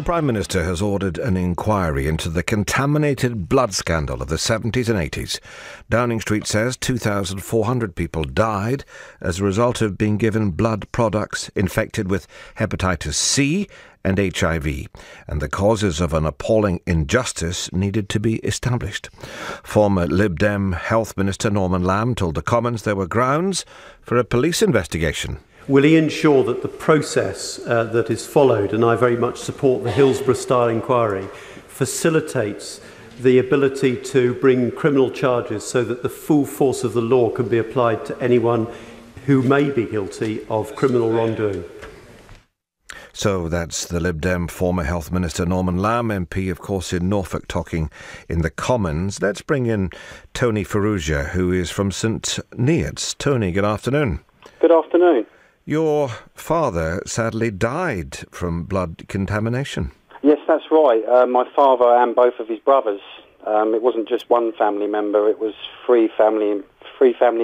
The Prime Minister has ordered an inquiry into the contaminated blood scandal of the 70s and 80s. Downing Street says 2,400 people died as a result of being given blood products infected with hepatitis C and HIV, and the causes of an appalling injustice needed to be established. Former Lib Dem Health Minister Norman Lamb told the Commons there were grounds for a police investigation. Will he ensure that the process that is followed, and I very much support the Hillsborough-style inquiry, facilitates the ability to bring criminal charges so that the full force of the law can be applied to anyone who may be guilty of criminal wrongdoing? So that's the Lib Dem former Health Minister Norman Lamb, MP, of course, in Norfolk, talking in the Commons. Let's bring in Tony Farrugia, who is from St Neots. Tony, good afternoon. Good afternoon. Your father sadly died from blood contamination. Yes, that's right. My father and both of his brothers. It wasn't just one family member. It was three family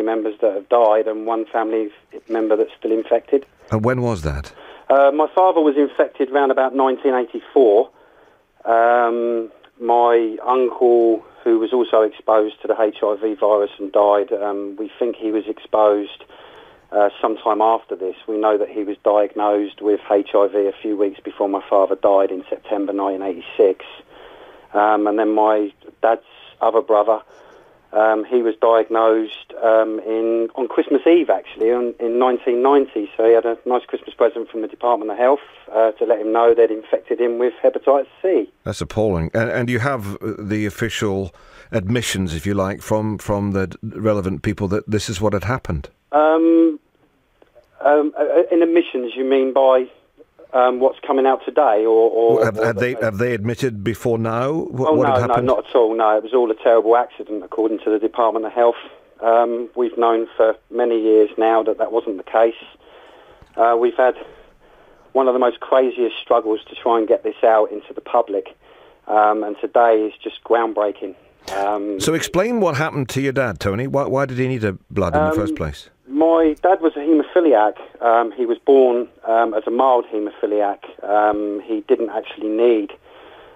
members that have died and one family member that's still infected. And when was that? My father was infected around about 1984. My uncle, who was also exposed to the HIV virus and died, we think he was exposed sometime after this. We know that he was diagnosed with HIV a few weeks before my father died in September 1986. And then my dad's other brother, he was diagnosed on Christmas Eve, actually, in 1990. So he had a nice Christmas present from the Department of Health to let him know they'd infected him with hepatitis C. That's appalling. And you have the official admissions, if you like, from the relevant people that this is what had happened? In admissions, you mean by what's coming out today, or have they admitted before now? What had happened? No, not at all. No, it was all a terrible accident, according to the Department of Health. We've known for many years now that wasn't the case. We've had one of the most craziest struggles to try and get this out into the public, and today is just groundbreaking. So explain what happened to your dad, Tony. Why did he need a blood in the first place? My dad was a haemophiliac. He was born as a mild haemophiliac. He didn't actually need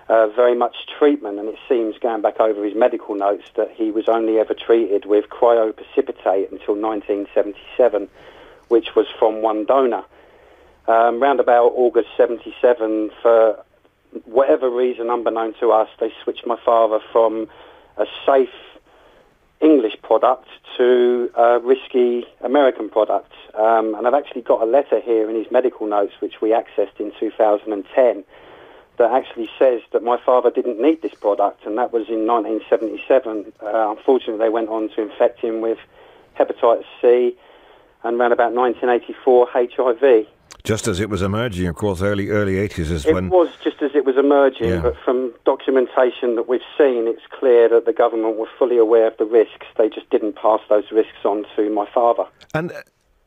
very much treatment, and it seems, going back over his medical notes, that he was only ever treated with cryoprecipitate until 1977, which was from one donor. Round about August 77, for whatever reason unbeknown to us, they switched my father from a safe English product to a risky American product. And I've actually got a letter here in his medical notes, which we accessed in 2010, that actually says that my father didn't need this product, and that was in 1977. Unfortunately, they went on to infect him with hepatitis C, and around about 1984, HIV. Just as it was emerging, of course, early 80s is when... It was just as it was emerging, yeah. But from documentation that we've seen, it's clear that the government were fully aware of the risks. They just didn't pass those risks on to my father. And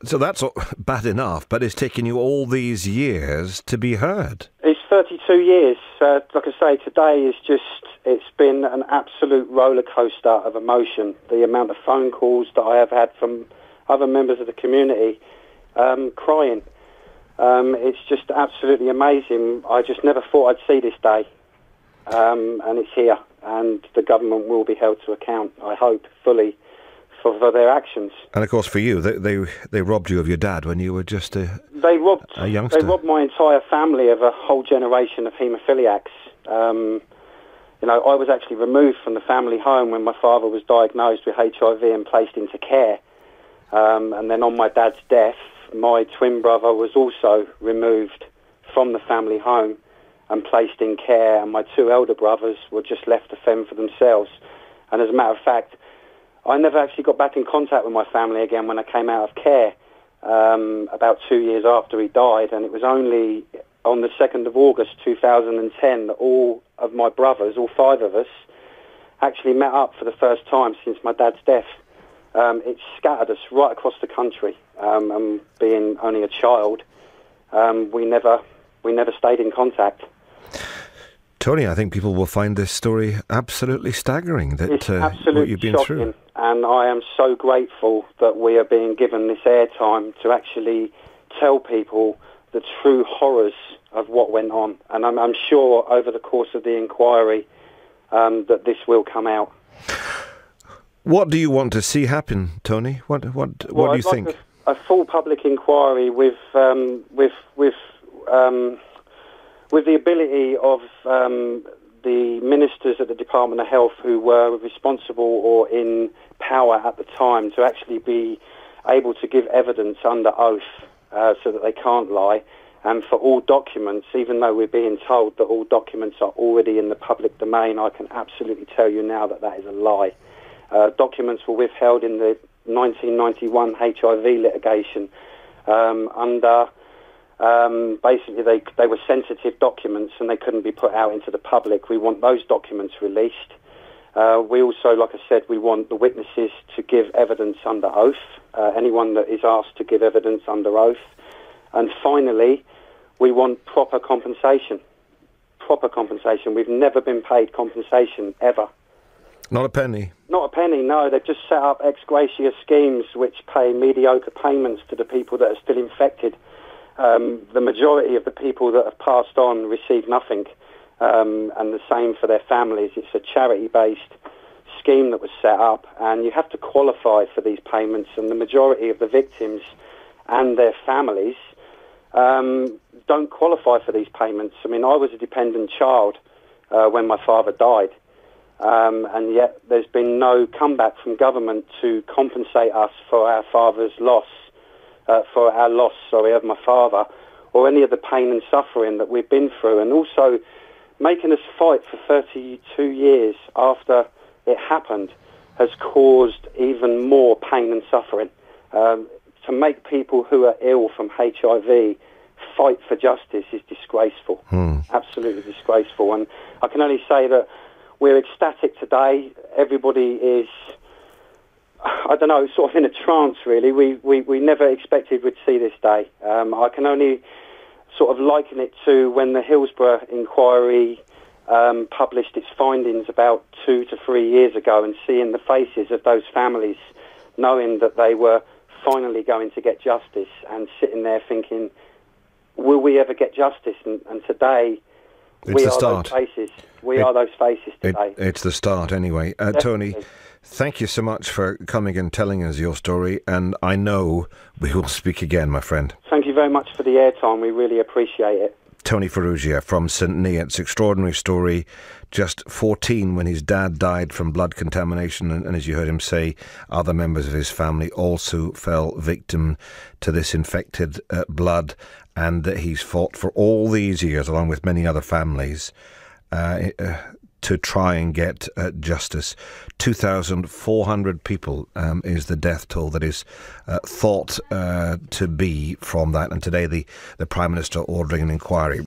so that's bad enough, but it's taken you all these years to be heard. It's 32 years. Like I say, today is it's been an absolute roller coaster of emotion. The amount of phone calls that I have had from other members of the community crying. It's just absolutely amazing. I just never thought I'd see this day, and it's here, and the government will be held to account, I hope, fully for their actions. And of course for you, they robbed you of your dad when you were just a youngster. They robbed my entire family of a whole generation of haemophiliacs. I was actually removed from the family home when my father was diagnosed with HIV and placed into care, and then on my dad's death, my twin brother was also removed from the family home and placed in care, and my two elder brothers were just left to fend for themselves. And as a matter of fact, I never actually got back in contact with my family again when I came out of care, about 2 years after he died, and it was only on the 2nd of August 2010 that all of my brothers, all five of us, actually met up for the first time since my dad's death. It scattered us right across the country, and being only a child, we never stayed in contact. Tony, I think people will find this story absolutely staggering. It's absolutely what you've been shocking, through. And I am so grateful that we are being given this airtime to actually tell people the true horrors of what went on. And I'm sure over the course of the inquiry that this will come out. What do you want to see happen, Tony? What do you think? A full public inquiry with the ability of the ministers at the Department of Health who were responsible or in power at the time to actually be able to give evidence under oath so that they can't lie, and for all documents, even though we're being told that all documents are already in the public domain, I can absolutely tell you now that that is a lie. Documents were withheld in the 1991 HIV litigation under... basically, they were sensitive documents and they couldn't be put out into the public. We want those documents released. We also, like I said, we want the witnesses to give evidence under oath, anyone that is asked to give evidence under oath. And finally, we want proper compensation. Proper compensation. We've never been paid compensation, ever. Not a penny? Not a penny, no. They've just set up ex gratia schemes which pay mediocre payments to the people that are still infected. The majority of the people that have passed on receive nothing, and the same for their families. It's a charity-based scheme that was set up, and you have to qualify for these payments, and the majority of the victims and their families don't qualify for these payments. I mean, I was a dependent child when my father died, and yet there's been no comeback from government to compensate us for our father's loss. For our loss, of my father, or any of the pain and suffering that we've been through, and also making us fight for 32 years after it happened has caused even more pain and suffering. To make people who are ill from HIV fight for justice is disgraceful, absolutely disgraceful. And I can only say that we're ecstatic today. Everybody is... I don't know, sort of in a trance, really. We never expected we'd see this day. I can only sort of liken it to when the Hillsborough inquiry published its findings about 2 to 3 years ago, and seeing the faces of those families, knowing that they were finally going to get justice, and sitting there thinking, will we ever get justice? And today, we are those faces. We are those faces today. It's the start, anyway. Tony, thank you so much for coming and telling us your story, and I know we will speak again, my friend. Thank you very much for the airtime. We really appreciate it. Tony Farrugia from St Neots. Extraordinary story. Just 14 when his dad died from blood contamination, and as you heard him say, other members of his family also fell victim to this infected blood, and that he's fought for all these years, along with many other families, to try and get justice. 2,400 people is the death toll that is thought to be from that. And today the Prime Minister ordering an inquiry.